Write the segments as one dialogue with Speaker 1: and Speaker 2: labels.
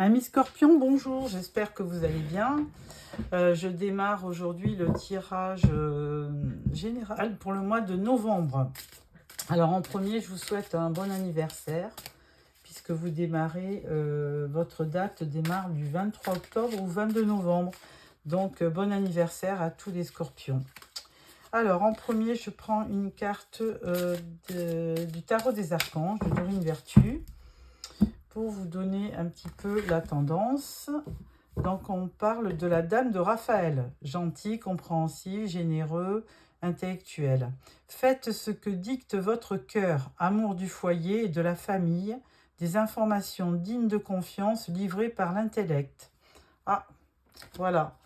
Speaker 1: Amis Scorpion, bonjour, j'espère que vous allez bien. Je démarre aujourd'hui le tirage général pour le mois de novembre. Alors en premier, je vous souhaite un bon anniversaire, puisque vous démarrez, votre date démarre du 23 octobre au 22 novembre. Donc bon anniversaire à tous les Scorpions. Alors en premier, je prends une carte du tarot des archanges, de Dorine Vertu, pour vous donner un petit peu la tendance. Donc on parle de la dame de Raphaël, gentil, compréhensif, généreux, intellectuel. Faites ce que dicte votre cœur, amour du foyer et de la famille, des informations dignes de confiance livrées par l'intellect. Ah, voilà.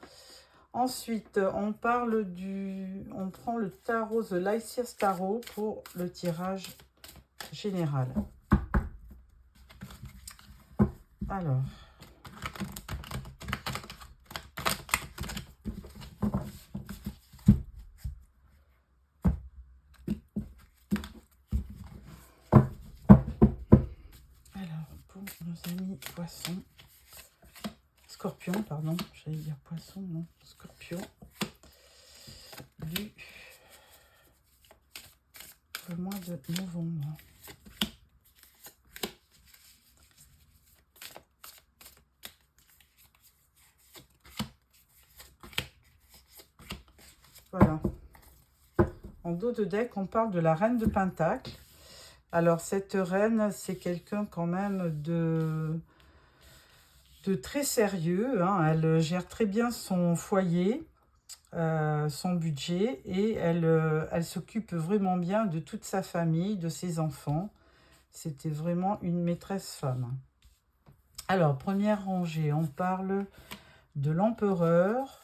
Speaker 1: Ensuite, on prend le tarot The Lycius Tarot pour le tirage général. Alors, pour nos amis poissons, scorpions, pardon, j'allais dire poisson, non, scorpion, le mois de novembre. Voilà. En dos de deck, on parle de la reine de Pentacle. Alors, cette reine, c'est quelqu'un quand même de très sérieux. Hein. Elle gère très bien son foyer, son budget, et elle s'occupe vraiment bien de toute sa famille, de ses enfants. C'était vraiment une maîtresse femme. Alors, première rangée, on parle de l'empereur,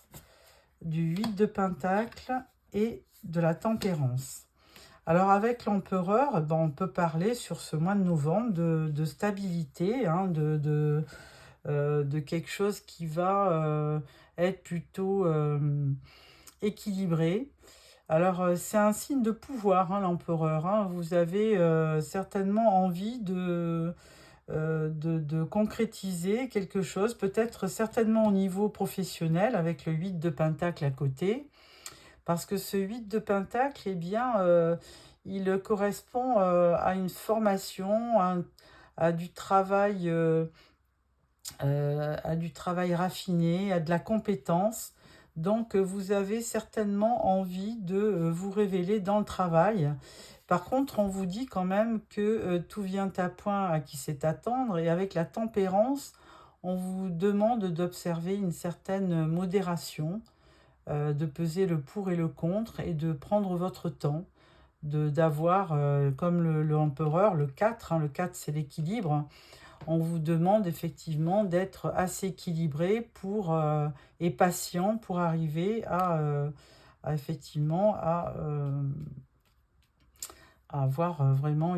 Speaker 1: du 8 de Pentacle et de la tempérance. Alors avec l'empereur, on peut parler sur ce mois de novembre de stabilité, hein, de quelque chose qui va être plutôt équilibré. Alors c'est un signe de pouvoir, hein, l'empereur. Hein. Vous avez certainement envie de concrétiser quelque chose, peut-être certainement au niveau professionnel avec le 8 de Pentacle à côté. Parce que ce 8 de Pentacle, eh bien, il correspond à une formation, à du travail, raffiné, à de la compétence. Donc, vous avez certainement envie de vous révéler dans le travail. Par contre, on vous dit quand même que tout vient à point à qui sait attendre. Et avec la tempérance, on vous demande d'observer une certaine modération, de peser le pour et le contre et de prendre votre temps, d'avoir, comme l'empereur, le 4, hein, le 4 c'est l'équilibre, on vous demande effectivement d'être assez équilibré et patient pour arriver effectivement à avoir vraiment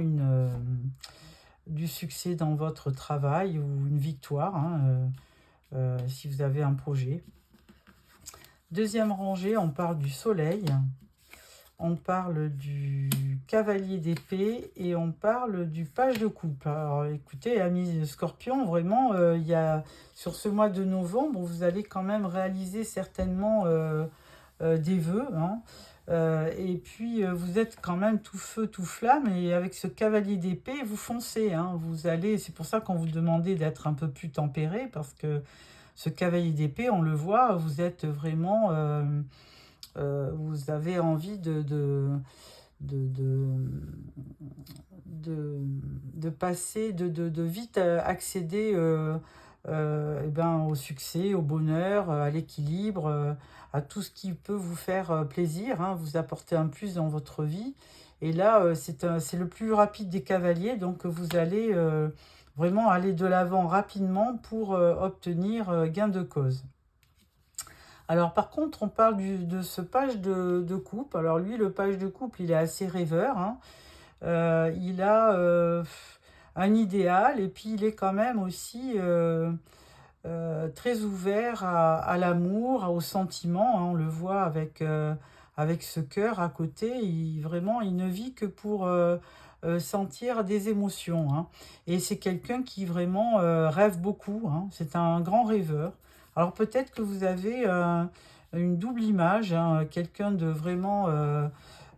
Speaker 1: du succès dans votre travail ou une victoire, hein, si vous avez un projet. Deuxième rangée, on parle du soleil, on parle du cavalier d'épée et on parle du page de coupe. Alors écoutez, amis Scorpion, vraiment, sur ce mois de novembre, vous allez quand même réaliser certainement des vœux. Hein. Et puis, vous êtes quand même tout feu, tout flamme. Et avec ce cavalier d'épée, vous foncez. Hein. C'est pour ça qu'on vous demandait d'être un peu plus tempéré, parce que ce cavalier d'épée, on le voit, vous êtes vraiment... vous avez envie de passer, de vite accéder au succès, au bonheur, à l'équilibre, à tout ce qui peut vous faire plaisir, hein, vous apporter un plus dans votre vie. Et là, c'est le plus rapide des cavaliers, donc vous allez vraiment aller de l'avant rapidement pour obtenir gain de cause. Alors par contre, on parle de ce page de coupe. Alors lui, le page de couple, il est assez rêveur. Hein. Il a un idéal et puis il est quand même aussi très ouvert à l'amour, aux sentiments. Hein. On le voit avec ce cœur à côté. Vraiment, il ne vit que pour sentir des émotions, hein. Et c'est quelqu'un qui vraiment rêve beaucoup, hein. C'est un grand rêveur. Alors peut-être que vous avez une double image, hein, quelqu'un de vraiment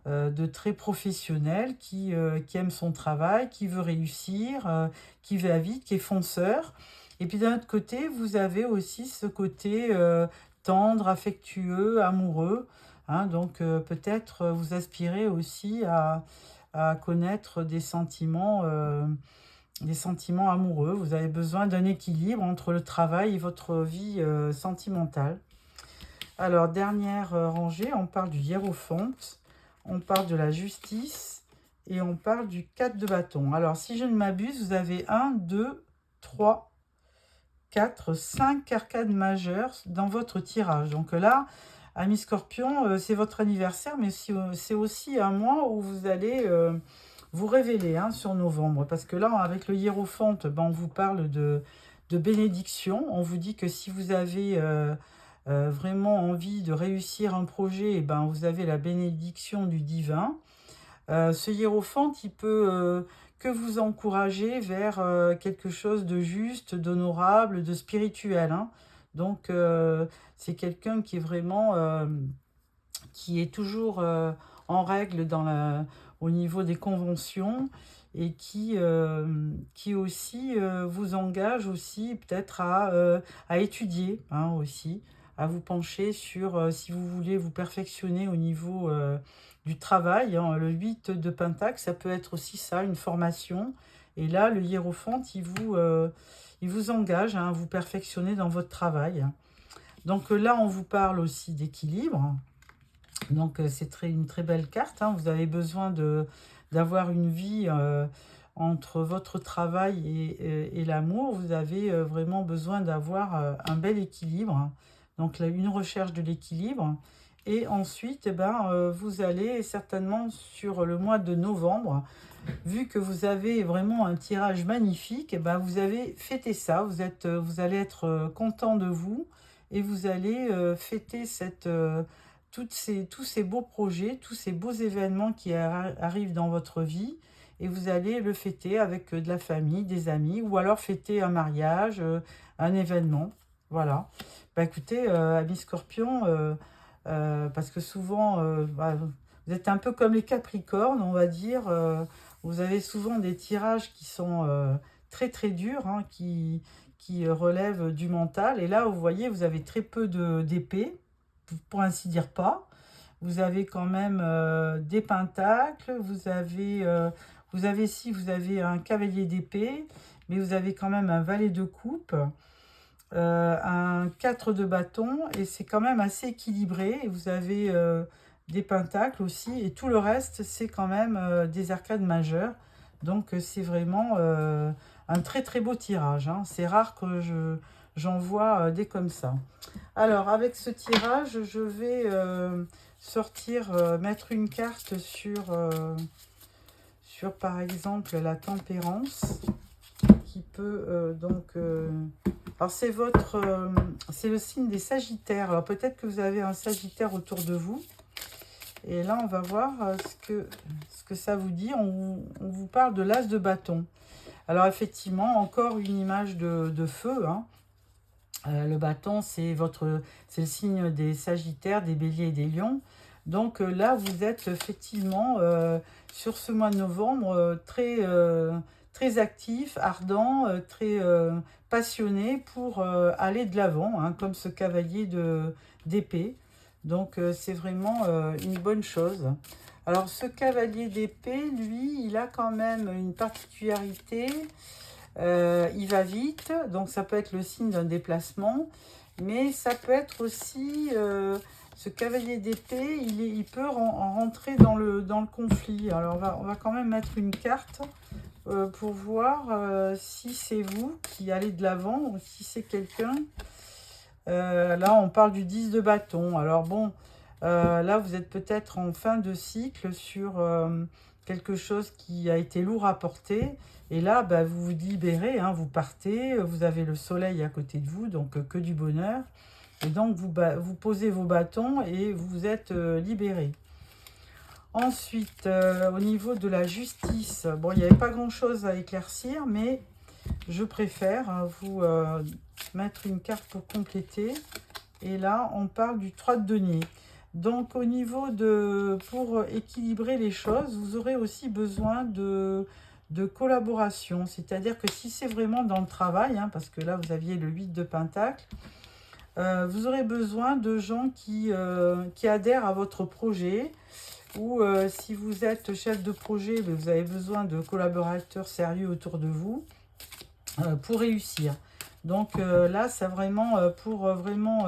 Speaker 1: de très professionnel qui aime son travail, qui veut réussir, qui va vite, qui est fonceur. Et puis d'un autre côté, vous avez aussi ce côté tendre, affectueux, amoureux, hein. Donc peut-être vous aspirez aussi à connaître des sentiments amoureux. Vous avez besoin d'un équilibre entre le travail et votre vie sentimentale. Alors, dernière rangée, on parle du hiérophante, on parle de la justice et on parle du 4 de bâton. Alors, si je ne m'abuse, vous avez 1, 2, 3, 4, 5 arcades majeures dans votre tirage. Donc là, Amis Scorpion, c'est votre anniversaire, mais c'est aussi un mois où vous allez vous révéler, hein, sur novembre. Parce que là, avec le hiérophante, ben, on vous parle de bénédiction. On vous dit que si vous avez vraiment envie de réussir un projet, eh ben, vous avez la bénédiction du divin. Ce hiérophante, il peut que vous encourager vers quelque chose de juste, d'honorable, de spirituel, hein. Donc, c'est quelqu'un qui est vraiment, qui est toujours en règle au niveau des conventions et qui aussi vous engage aussi peut-être à étudier, hein, aussi, à vous pencher sur si vous voulez vous perfectionner au niveau du travail, hein. Le 8 de Pentacle, ça peut être aussi ça, une formation. Et là, le hiérophante, il vous engage, hein, à vous perfectionner dans votre travail. Donc là, on vous parle aussi d'équilibre. Donc c'est une très belle carte, hein. Vous avez besoin d'avoir une vie entre votre travail et l'amour. Vous avez vraiment besoin d'avoir un bel équilibre. Donc là, une recherche de l'équilibre. Et ensuite, eh ben, vous allez certainement sur le mois de novembre, vu que vous avez vraiment un tirage magnifique, eh ben, vous avez fêté ça. Vous allez être content de vous et vous allez fêter tous ces beaux projets, tous ces beaux événements qui arrivent dans votre vie. Et vous allez le fêter avec de la famille, des amis, ou alors fêter un mariage, un événement. Voilà. Bah, écoutez, amis Scorpion, parce que souvent, bah, vous êtes un peu comme les Capricornes, on va dire. Vous avez souvent des tirages qui sont très très durs, hein, qui relèvent du mental. Et là, vous voyez, vous avez très peu d'épée, pour ainsi dire pas. Vous avez quand même des pentacles, vous avez un cavalier d'épée, mais vous avez quand même un valet de coupe, un 4 de bâton, et c'est quand même assez équilibré. Et vous avez des pentacles aussi, et tout le reste, c'est quand même des arcades majeures. Donc c'est vraiment un très très beau tirage, hein. C'est rare que j'en vois des comme ça. Alors, avec ce tirage, je vais mettre une carte sur, par exemple, la tempérance, qui peut alors, c'est le signe des Sagittaires. Alors, peut-être que vous avez un Sagittaire autour de vous. Et là, on va voir ce que ça vous dit. On vous parle de l'As de bâton. Alors, effectivement, encore une image de feu, hein. Le bâton, c'est le signe des Sagittaires, des Béliers et des Lions. Donc là, vous êtes effectivement sur ce mois de novembre très actif, ardent, très passionné pour aller de l'avant, hein, comme ce cavalier d'épée. Donc c'est vraiment une bonne chose. Alors ce cavalier d'épée, lui, il a quand même une particularité. Il va vite, donc ça peut être le signe d'un déplacement, mais ça peut être aussi, ce cavalier d'épée, il peut rentrer dans le conflit. Alors on va quand même mettre une carte pour voir si c'est vous qui allez de l'avant ou si c'est quelqu'un. Là on parle du 10 de bâton. Alors bon, là vous êtes peut-être en fin de cycle sur quelque chose qui a été lourd à porter. Et là, bah, vous vous libérez, hein, vous partez, vous avez le soleil à côté de vous, donc que du bonheur. Et donc, vous posez vos bâtons et vous êtes libéré. Ensuite, au niveau de la justice, bon, il n'y avait pas grand-chose à éclaircir, mais je préfère vous mettre une carte pour compléter. Et là, on parle du 3 de denier. Donc, au niveau de... Pour équilibrer les choses, vous aurez aussi besoin de collaboration. C'est-à-dire que si c'est vraiment dans le travail, hein, parce que là, vous aviez le 8 de Pentacle, vous aurez besoin de gens qui adhèrent à votre projet. Ou si vous êtes chef de projet, vous avez besoin de collaborateurs sérieux autour de vous pour réussir. Donc là, c'est vraiment pour vraiment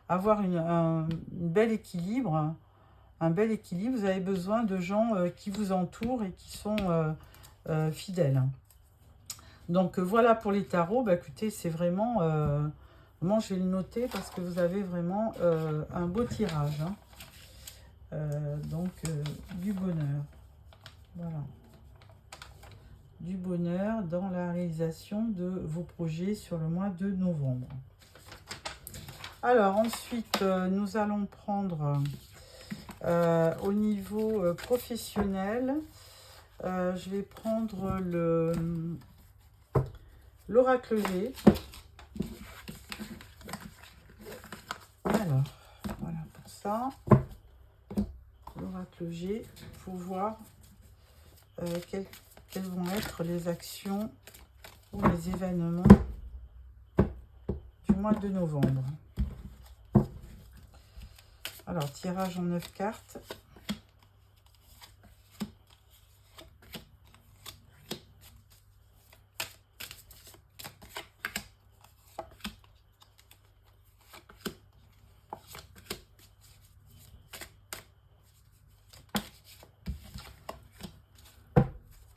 Speaker 1: avoir un bel équilibre. Un bel équilibre, vous avez besoin de gens qui vous entourent et qui sont fidèles. Donc voilà pour les tarots. Bah, écoutez, c'est vraiment... moi, je vais le noter parce que vous avez vraiment un beau tirage. Hein. Donc du bonheur. Voilà. Du bonheur dans la réalisation de vos projets sur le mois de novembre. Alors ensuite, nous allons prendre au niveau professionnel, je vais prendre l'oracle G. Alors, voilà pour ça. L'oracle G, pour voir quelles vont être les actions ou les événements du mois de novembre. Alors, tirage en 9 cartes.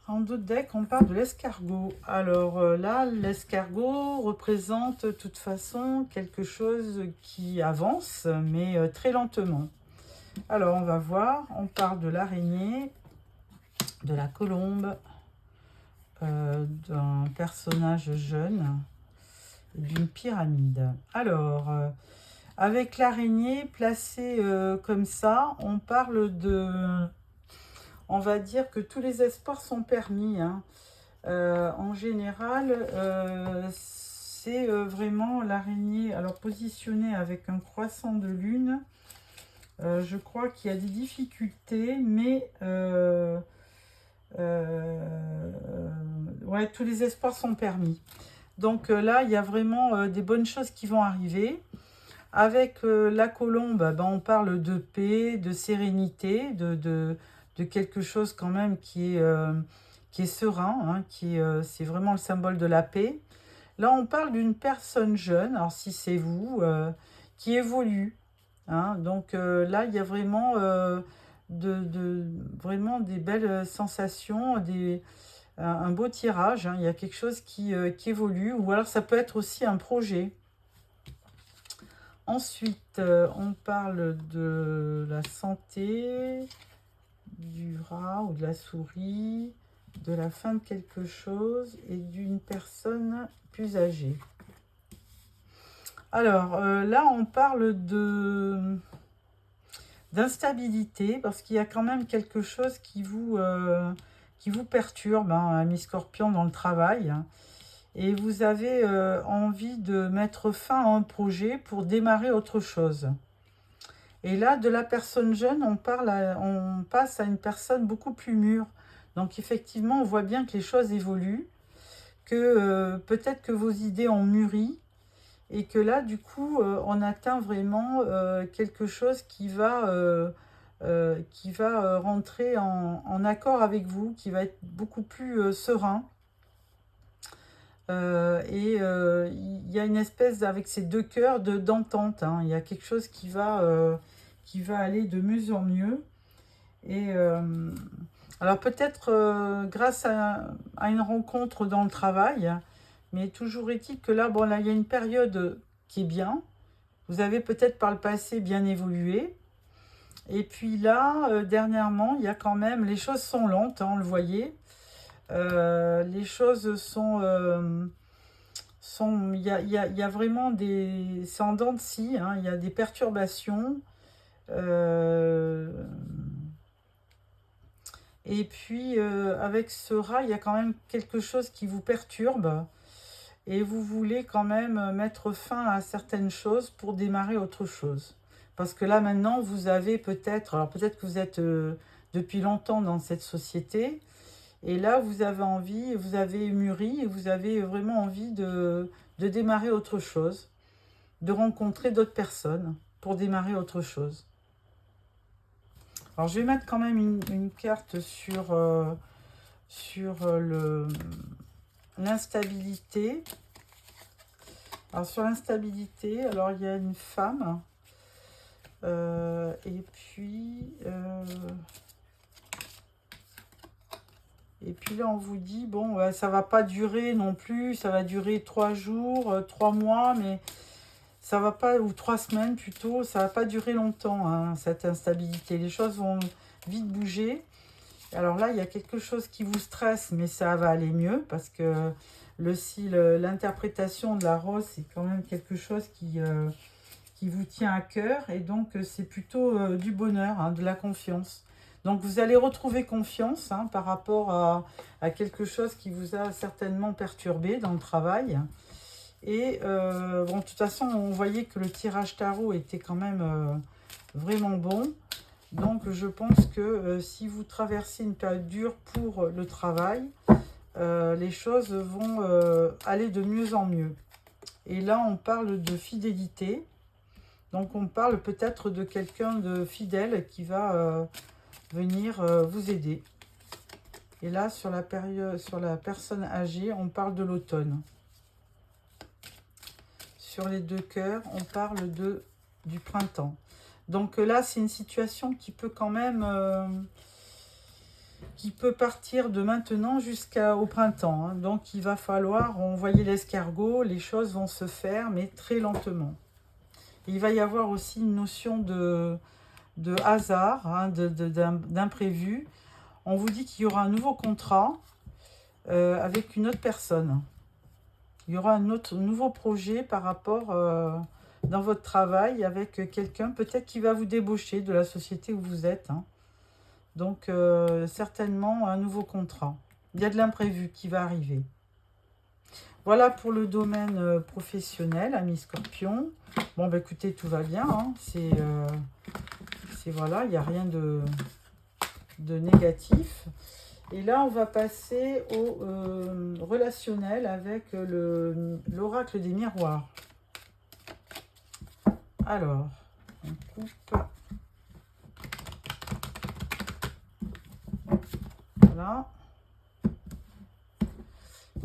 Speaker 1: En d'autres decks, on parle de l'escargot. Alors là, l'escargot représente de toute façon quelque chose qui avance, mais très lentement. Alors, on va voir. On parle de l'araignée, de la colombe, d'un personnage jeune, d'une pyramide. Alors, avec l'araignée placée comme ça, on parle de... On va dire que tous les espoirs sont permis. Hein. En général, c'est vraiment l'araignée, alors positionnée avec un croissant de lune. Je crois qu'il y a des difficultés, mais ouais, tous les espoirs sont permis. Donc là, il y a vraiment des bonnes choses qui vont arriver. Avec la colombe, ben, on parle de paix, de sérénité, de quelque chose quand même qui est serein, hein, c'est vraiment le symbole de la paix. Là, on parle d'une personne jeune, alors si c'est vous, qui évolue. Hein, donc là, il y a vraiment, vraiment des belles sensations, un beau tirage. Hein, il y a quelque chose qui évolue, ou alors ça peut être aussi un projet. Ensuite, on parle de la santé, du rat ou de la souris, de la fin de quelque chose et d'une personne plus âgée. Alors, là, on parle d'instabilité parce qu'il y a quand même quelque chose qui vous perturbe, hein, un mi-scorpion dans le travail. Hein. Et vous avez envie de mettre fin à un projet pour démarrer autre chose. Et là, de la personne jeune, on passe à une personne beaucoup plus mûre. Donc effectivement, on voit bien que les choses évoluent, que peut-être que vos idées ont mûri, et que là, du coup, on atteint vraiment quelque chose qui va rentrer en accord avec vous, qui va être beaucoup plus serein. Il y a une espèce, avec ces deux cœurs, d'entente. Hein. Il y a quelque chose qui va aller de mieux en mieux. Et alors peut-être grâce à une rencontre dans le travail, mais toujours est-il que là, bon, là, il y a une période qui est bien. Vous avez peut-être par le passé bien évolué. Et puis là, dernièrement, il y a quand même, les choses sont lentes, hein, on le voyait. Les choses sont... il y a vraiment des... C'est en dents de scie, hein, il y a des perturbations. Et puis, avec ce rat, il y a quand même quelque chose qui vous perturbe. Et vous voulez quand même mettre fin à certaines choses pour démarrer autre chose. Parce que là, maintenant, vous avez peut-être... Alors, peut-être que vous êtes depuis longtemps dans cette société. Et là, vous avez envie, vous avez mûri et vous avez vraiment envie de démarrer autre chose. De rencontrer d'autres personnes pour démarrer autre chose. Alors, je vais mettre quand même une carte sur l'instabilité. Alors, sur l'instabilité, alors il y a une femme. Et puis là, on vous dit, bon, ça va pas durer non plus. Ça va durer 3 jours, 3 mois, mais ça va pas, ou 3 semaines plutôt, ça va pas durer longtemps, hein, cette instabilité. Les choses vont vite bouger. Alors là, il y a quelque chose qui vous stresse, mais ça va aller mieux, parce que l'interprétation de la rose, c'est quand même quelque chose qui vous tient à cœur, et donc c'est plutôt du bonheur, hein, de la confiance. Donc vous allez retrouver confiance, hein, par rapport à quelque chose qui vous a certainement perturbé dans le travail. Et bon, de toute façon, on voyait que le tirage tarot était quand même vraiment bon. Donc je pense que si vous traversez une période dure pour le travail, les choses vont aller de mieux en mieux. Et là, on parle de fidélité. Donc on parle peut-être de quelqu'un de fidèle qui va venir vous aider. Et là, sur la personne âgée, on parle de l'automne. Sur les 2 cœurs, on parle du printemps. Donc là, c'est une situation qui peut quand même... qui peut partir de maintenant jusqu'au printemps, hein. Donc il va falloir, on voyait l'escargot, les choses vont se faire, mais très lentement. Et il va y avoir aussi une notion de hasard, hein, d'imprévu. On vous dit qu'il y aura un nouveau contrat avec une autre personne. Il y aura un nouveau projet par rapport dans votre travail avec quelqu'un, peut-être qui va vous débaucher de la société où vous êtes, hein. Donc, certainement un nouveau contrat. Il y a de l'imprévu qui va arriver. Voilà pour le domaine professionnel, amis Scorpion. Bon, bah écoutez, tout va bien, hein. Voilà, il n'y a rien de négatif. Et là, on va passer au relationnel avec l'oracle des miroirs. Alors, on coupe. Voilà.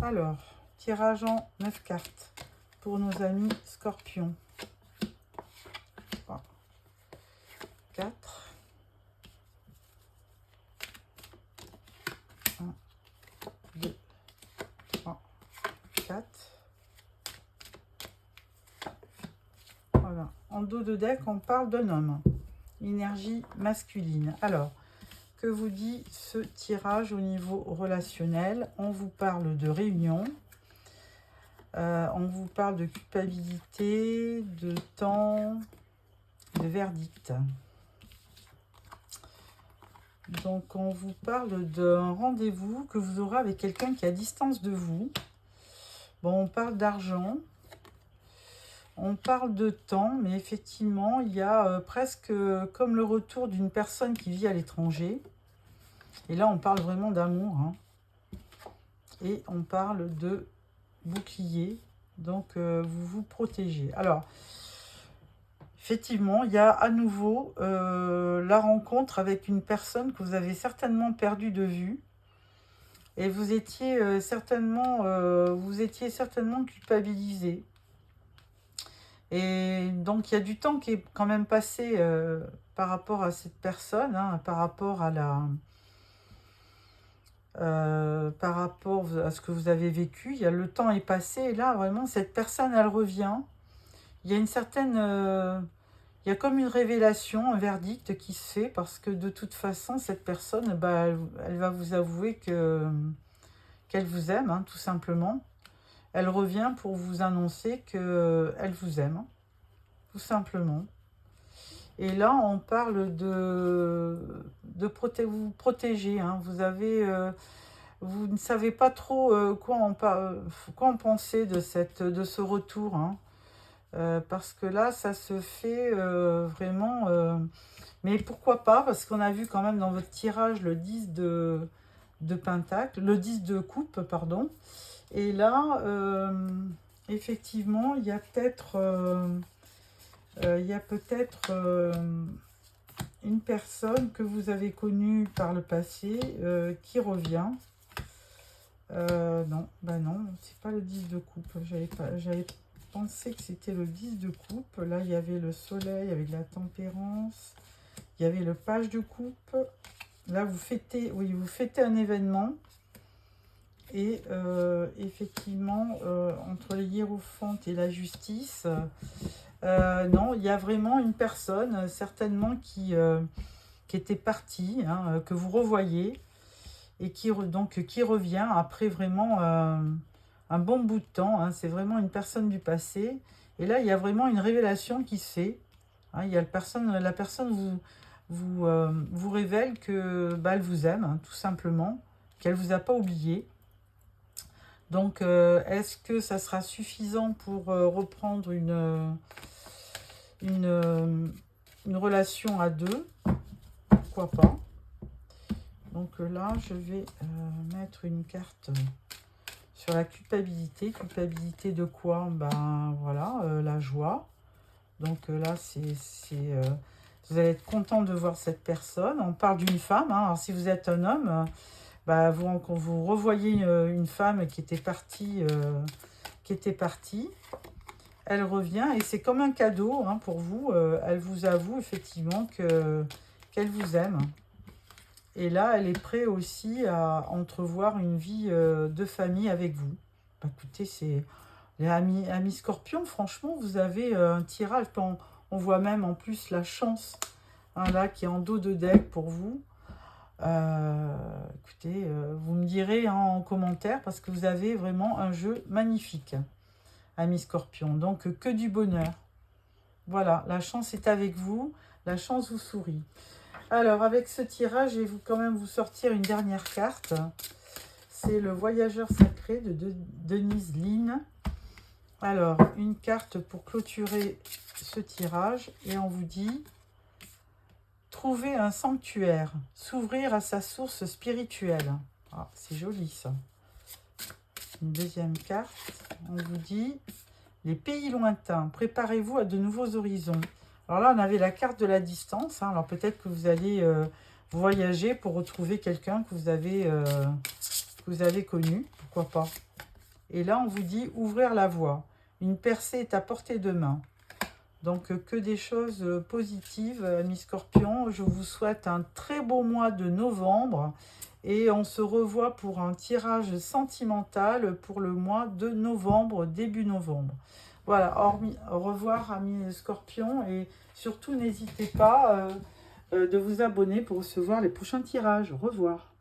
Speaker 1: Alors, tirage en 9 cartes pour nos amis Scorpions. 3, 4. 1, 2, 3, 4. Voilà. En dos de deck, on parle d'un homme. Énergie masculine. Alors, que vous dit ce tirage au niveau relationnel? On vous parle de réunion. On vous parle de culpabilité, de temps, de verdict. Donc, on vous parle d'un rendez-vous que vous aurez avec quelqu'un qui est à distance de vous. Bon, on parle d'argent. On parle de temps, mais effectivement, il y a presque comme le retour d'une personne qui vit à l'étranger. Et là, on parle vraiment d'amour, hein. Et on parle de bouclier. Donc, vous vous protégez. Alors, effectivement, il y a à nouveau la rencontre avec une personne que vous avez certainement perdue de vue. Et vous étiez certainement culpabilisé. Et donc, il y a du temps qui est quand même passé par rapport à cette personne, hein, par rapport à ce que vous avez vécu. Le temps est passé et là, vraiment, cette personne, elle revient. Il y a une certaine... il y a comme une révélation, un verdict qui se fait parce que de toute façon, cette personne, bah, elle va vous avouer qu'elle vous aime, hein, tout simplement. Elle revient pour vous annoncer qu'elle vous aime, tout simplement. Et là, on parle vous protéger. Hein. Vous ne savez pas trop quoi en penser de ce retour. Hein. Parce que là, ça se fait vraiment... mais pourquoi pas? Parce qu'on a vu quand même dans votre tirage le 10 de pentacle, le 10 de coupe, pardon. Et là, effectivement, il y a peut-être une personne que vous avez connue par le passé qui revient. Non, bah non, c'est pas le 10 de coupe. J'avais pensé que c'était le 10 de coupe. Là, il y avait le soleil avec la tempérance. Il y avait le page de coupe. Là, vous fêtez un événement. Et effectivement, entre les hiérophantes et la justice, non, il y a vraiment une personne, certainement, qui était partie, hein, que vous revoyez, et qui revient après vraiment un bon bout de temps. Hein, c'est vraiment une personne du passé. Et là, il y a vraiment une révélation qui se fait. Hein, il y a la personne vous révèle que elle vous aime, hein, tout simplement, qu'elle ne vous a pas oublié. Donc, est-ce que ça sera suffisant pour reprendre une relation à deux? Pourquoi pas? Donc là, je vais mettre une carte sur la culpabilité. Culpabilité de quoi? Ben voilà, la joie. Donc là, vous allez être content de voir cette personne. On parle d'une femme. Hein. Alors si vous êtes un homme, vous revoyez une femme qui était partie. Elle revient et c'est comme un cadeau, hein, pour vous. Elle vous avoue effectivement qu'elle vous aime. Et là, elle est prête aussi à entrevoir une vie de famille avec vous. Bah, écoutez, c'est les amis Scorpion, franchement, vous avez un tirage. On voit même en plus la chance, hein, là, qui est en dos de deck pour vous. Écoutez, vous me direz, hein, en commentaire, parce que vous avez vraiment un jeu magnifique, amis Scorpion. Donc, que du bonheur. Voilà, la chance est avec vous, la chance vous sourit. Alors, avec ce tirage, je vais quand même vous sortir une dernière carte. C'est le Voyageur sacré de Denise Linn. Alors, une carte pour clôturer ce tirage. Et on vous dit, trouver un sanctuaire, s'ouvrir à sa source spirituelle. Ah, c'est joli ça. Une deuxième carte. On vous dit, les pays lointains, préparez-vous à de nouveaux horizons. Alors là, on avait la carte de la distance. Hein. Alors peut-être que vous allez voyager pour retrouver quelqu'un que vous avez connu. Pourquoi pas? Et là, on vous dit ouvrir la voie. Une percée est à portée de main. Donc, que des choses positives, amis Scorpion. Je vous souhaite un très beau mois de novembre. Et on se revoit pour un tirage sentimental pour le mois de novembre, début novembre. Voilà, au revoir amis Scorpions et surtout n'hésitez pas de vous abonner pour recevoir les prochains tirages. Au revoir.